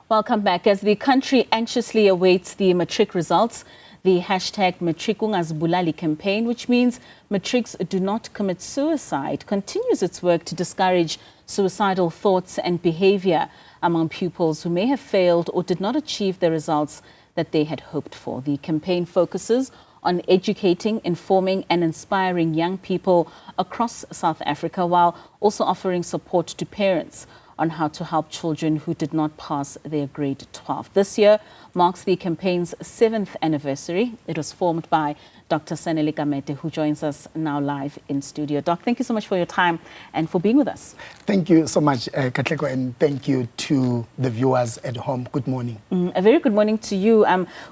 Welcome back. As the country anxiously awaits the Matric results, the hashtag Matric ungazibulali campaign, which means Matrics do not commit suicide, continues its work to discourage suicidal thoughts and behaviour among pupils who may have failed or did not achieve the results that they had hoped for. The campaign focuses on educating, informing and inspiring young people across South Africa, while also offering support to parents on how to help children who did not pass their grade 12. This year marks the campaign's 7th anniversary. It was formed by Dr Sanele Gamede, who joins us now live in studio. Doc, thank you so much for your time and for being with us. Thank you so much, Katleko, and thank you to the viewers at home. Good morning. A very good morning to you.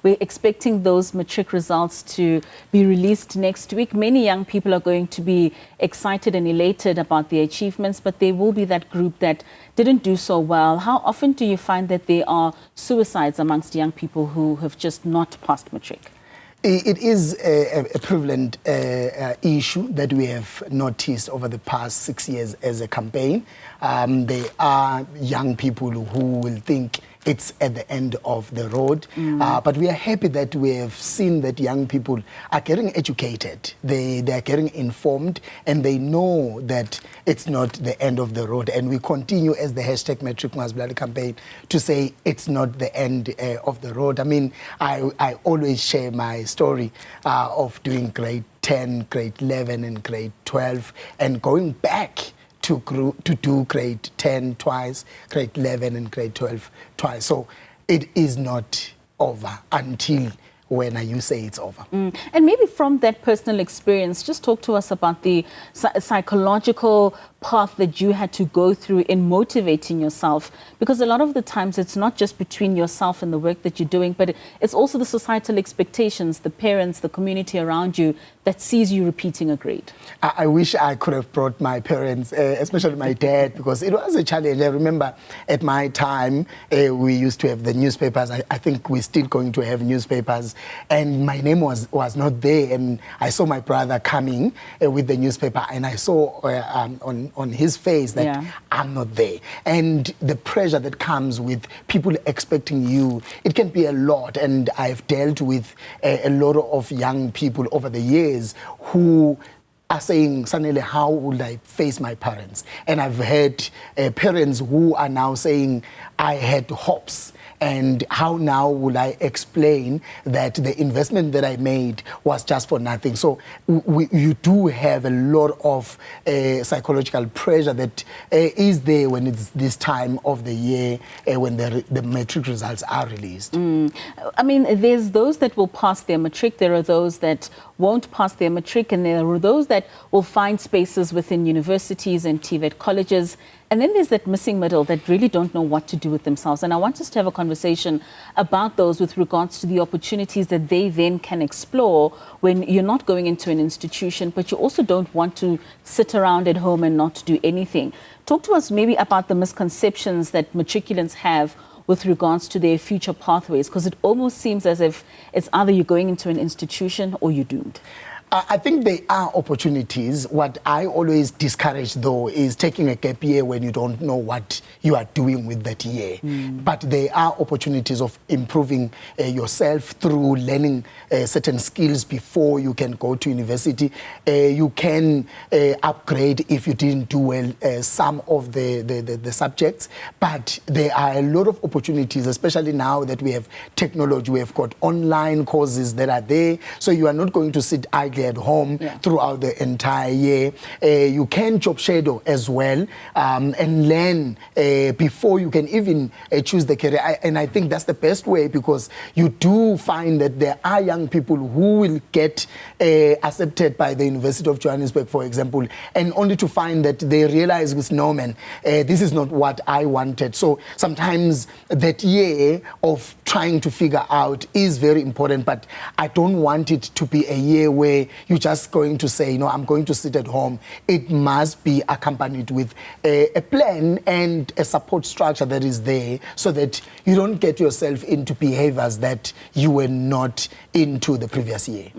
We're expecting those Matric results to be released next week. Many young people are going to be excited and elated about their achievements, but there will be that group that didn't do so well. How often do you find that there are suicides amongst young people who have just not passed Matric? It is a prevalent issue that we have noticed over the past 6 years as a campaign. There are young people who will think it's at the end of the road. But we are happy that we have seen that young people are getting educated. They are getting informed, and they know that it's not the end of the road. And we continue as the hashtag Matric ungazibulali campaign to say it's not the end of the road. I mean, I always share my story of doing grade 10, grade 11 and grade 12 and going back to do grade 10 twice, grade 11 and grade 12 twice. So it is not over until when you say it's over. And maybe from that personal experience, just talk to us about the psychological path that you had to go through in motivating yourself, because a lot of the times it's not just between yourself and the work that you're doing, but it's also the societal expectations, the parents, the community around you that sees you repeating a grade. I wish I could have brought my parents, especially my dad, because it was a challenge. I remember at my time, we used to have the newspapers. I think we're still going to have newspapers, and my name was not there. And I saw my brother coming with the newspaper, and I saw on his face that I'm not there. And the pressure that comes with people expecting you, it can be a lot. And I've dealt with a lot of young people over the years who are saying, Sanele, how would I face my parents? And I've heard parents who are now saying, I had hopes. And how now will I explain that the investment that I made was just for nothing? So you do have a lot of psychological pressure that is there when it's this time of the year when the Matric results are released. I mean, there's those that will pass their Matric, there are those that won't pass their Matric, and there are those that will find spaces within universities and TVET colleges. And then there's that missing middle that really don't know what to do with themselves. And I want us to have a conversation about those with regards to the opportunities that they then can explore when you're not going into an institution, but you also don't want to sit around at home and not do anything. Talk to us maybe about the misconceptions that matriculants have with regards to their future pathways, because it almost seems as if it's either you're going into an institution or you're doomed. I think there are opportunities. What I always discourage, though, is taking a gap year when you don't know what you are doing with that year. But there are opportunities of improving yourself through learning certain skills before you can go to university. You can upgrade if you didn't do well some of the subjects. But there are a lot of opportunities, especially now that we have technology. We have got online courses that are there. So you are not going to sit idly at home throughout the entire year. You can job shadow as well and learn before you can even choose the career. And I think that's the best way, because you do find that there are young people who will get accepted by the University of Johannesburg, for example, and only to find that they realize with no man, this is not what I wanted. So sometimes that year of trying to figure out is very important, but I don't want it to be a year where you're just going to say, I'm going to sit at home. It must be accompanied with a plan and a support structure that is there so that you don't get yourself into behaviors that you were not into the previous year.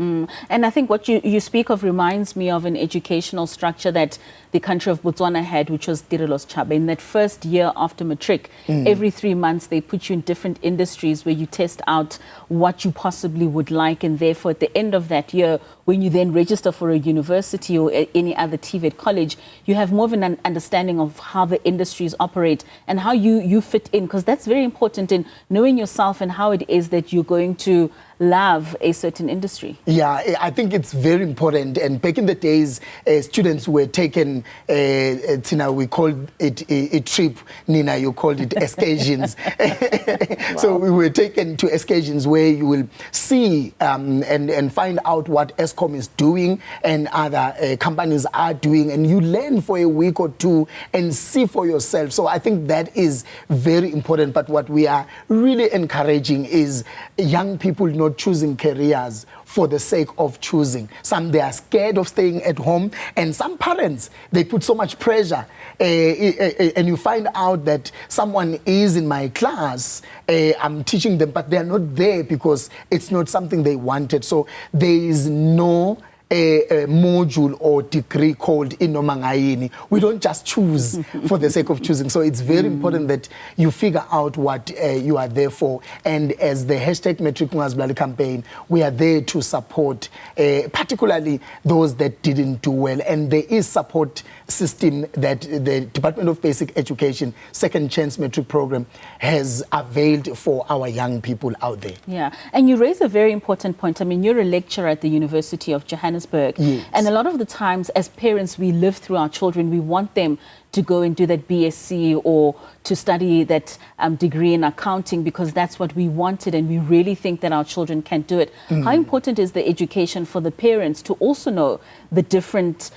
And I think what you speak of reminds me of an educational structure that the country of Botswana had, which was Tirelos Chaba. In that first year after Matric, every 3 months they put you in different industries where you test out what you possibly would like, and therefore at the end of that year, when you then register for a university or any other TVET college, you have more of an understanding of how the industries operate and how you fit in, because that's very important in knowing yourself and how it is that you're going to love a certain industry. Yeah, I think it's very important. And back in the days, students were taken, Tina, we called it a trip. Nina, you called it excursions. Wow. So we were taken to excursions where you will see and find out what ESCOM is doing and other companies are doing, and you learn for a week or two and see for yourself. So I think that is very important. But what we are really encouraging is young people not choosing careers for the sake of choosing. Some, they are scared of staying at home, and some parents, they put so much pressure, and you find out that someone is in my class, I'm teaching them, but they are not there because it's not something they wanted. So there is no a module or degree called Inomangayini. We don't just choose for the sake of choosing. So it's very important that you figure out what you are there for. And as the hashtag Matric campaign, we are there to support particularly those that didn't do well. And there is support system that the Department of Basic Education Second Chance Matric program has availed for our young people out there. Yeah, and you raise a very important point. I mean, you're a lecturer at the University of Johannesburg. Yes. And a lot of the times as parents, we live through our children. We want them to go and do that BSc or to study that degree in accounting because that's what we wanted, and we really think that our children can do it. How important is the education for the parents to also know the different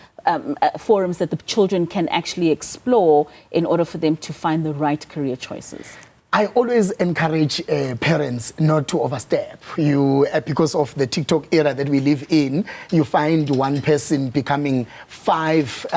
forums that the children can actually explore in order for them to find the right career choices? I always encourage parents not to overstep. Because of the TikTok era that we live in, you find one person becoming 5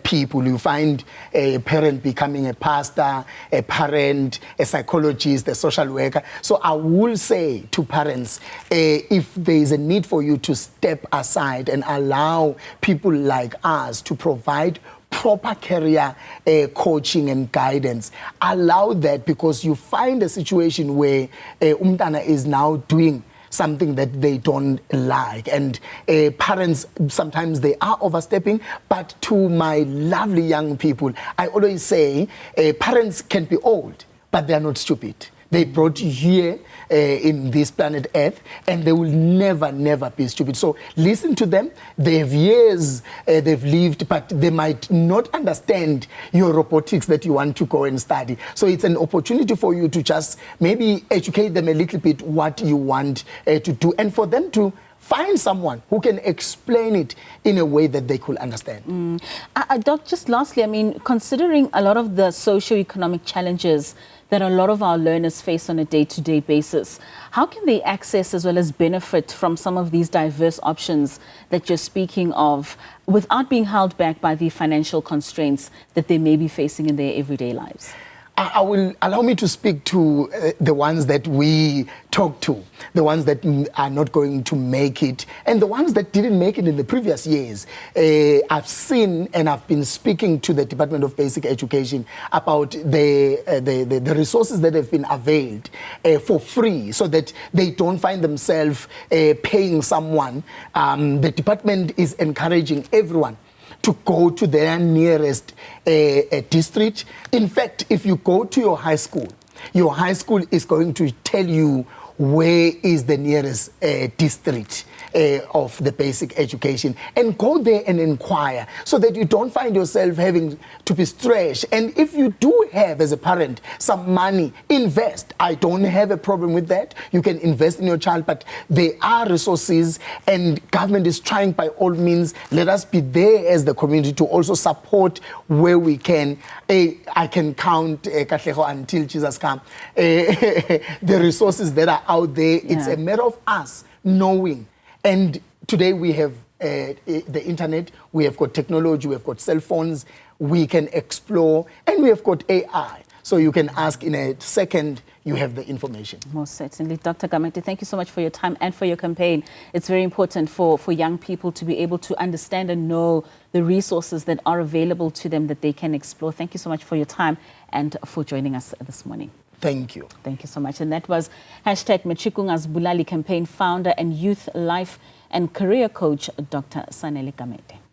people. You find a parent becoming a pastor, a parent, a psychologist, a social worker. So I will say to parents, if there is a need for you to step aside and allow people like us to provide proper career coaching and guidance, allow that, because you find a situation where umntana is now doing something that they don't like, and parents, sometimes they are overstepping. But to my lovely young people, I always say parents can be old, but they are not stupid. They brought you here in this planet Earth, and they will never, never be stupid. So listen to them. They have years they've lived, but they might not understand your robotics that you want to go and study. So it's an opportunity for you to just maybe educate them a little bit what you want to do, and for them to find someone who can explain it in a way that they could understand. Doc, just lastly, I mean, considering a lot of the socio-economic challenges that a lot of our learners face on a day-to-day basis, how can they access as well as benefit from some of these diverse options that you're speaking of without being held back by the financial constraints that they may be facing in their everyday lives? I will allow me to speak to the ones that we talk to, the ones that are not going to make it, and the ones that didn't make it in the previous years. I've seen and I've been speaking to the Department of Basic Education about the resources that have been availed for free, so that they don't find themselves paying someone. The department is encouraging everyone to go to their nearest district. In fact, if you go to your high school is going to tell you where is the nearest district of the basic education, and go there and inquire so that you don't find yourself having to be stretched. And if you do have, as a parent, some money, invest. I don't have a problem with that. You can invest in your child, but there are resources, and government is trying by all means. Let us be there as the community to also support where we can. I can count Katlego until Jesus comes. The resources that are out there. It's a matter of us knowing. And today we have the internet, we have got technology, we have got cell phones, we can explore, and we have got AI. So you can ask in a second, you have the information. Most certainly. Dr. Gamede, thank you so much for your time and for your campaign. It's very important for young people to be able to understand and know the resources that are available to them that they can explore. Thank you so much for your time and for joining us this morning. Thank you. Thank you so much. And that was Matric campaign founder and youth life and career coach, Dr. Sanele Gamede.